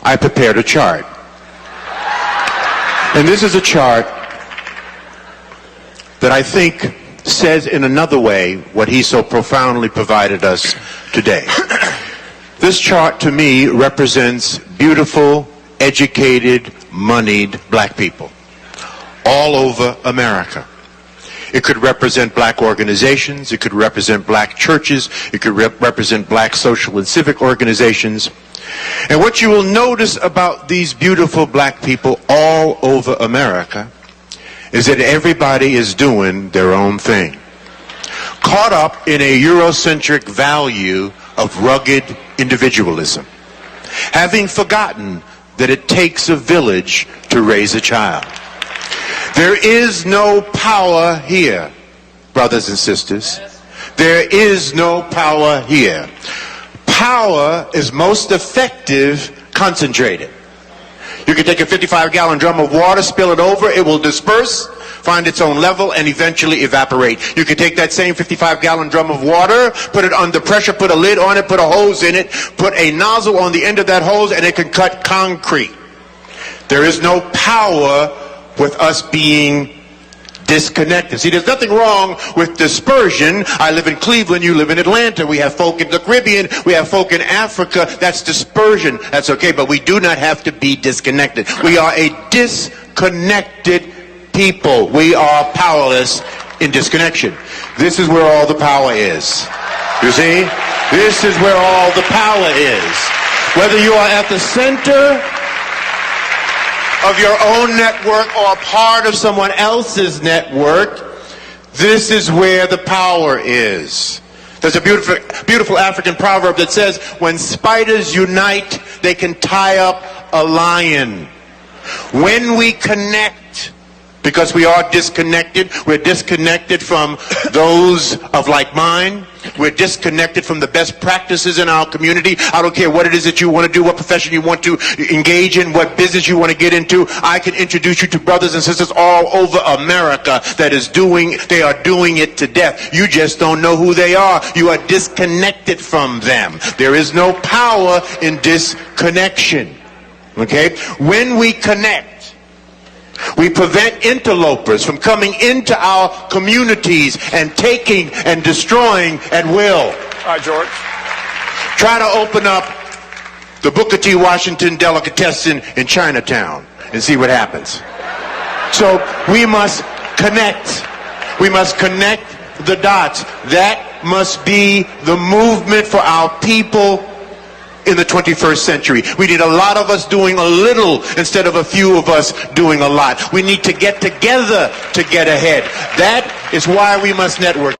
I prepared a chart. And this is a chart that I think says in another way what he so profoundly provided us today. This chart to me represents beautiful, educated, moneyed black people all over America. It could represent black organizations, it could represent black churches, it could represent black social and civic organizations. And what you will notice about these beautiful black people all over America is that everybody is doing their own thing, caught up in a Eurocentric value of rugged individualism, having forgotten that it takes a village to raise a child. There is no power here, brothers and sisters. There is no power here. Power is most effective concentrated. You can take a 55-gallon drum of water, spill it over, it will disperse, find its own level, and eventually evaporate. You can take that same 55-gallon drum of water, put it under pressure, put a lid on it, put a hose in it, put a nozzle on the end of that hose, and it can cut concrete. There is no power with us being disconnected. See, there's nothing wrong with dispersion. I live in Cleveland, you live in Atlanta. We have folk in the Caribbean, we have folk in Africa. That's dispersion. That's okay, but we do not have to be disconnected. We are a disconnected people. We are powerless in disconnection. This is where all the power is. You see? This is where all the power is. Whether you are at the center of your own network or a part of someone else's network, this is where the power is. There's a beautiful African proverb that says, when spiders unite, they can tie up a lion. When we connect, because we are disconnected, we're disconnected from those of like mind. We're disconnected from the best practices in our community. I don't care what it is that you want to do, what profession you want to engage in, what business you want to get into. I can introduce you to brothers and sisters all over America they are doing it to death. You just don't know who they are. You are disconnected from them. There is no power in disconnection. Okay? When we connect, we prevent interlopers from coming into our communities and taking and destroying at will. All right, George. Try to open up the Booker T. Washington delicatessen in Chinatown and see what happens. So we must connect. We must connect the dots. That must be the movement for our people in the 21st century. We need a lot of us doing a little instead of a few of us doing a lot. We need to get together to get ahead. That is why we must network.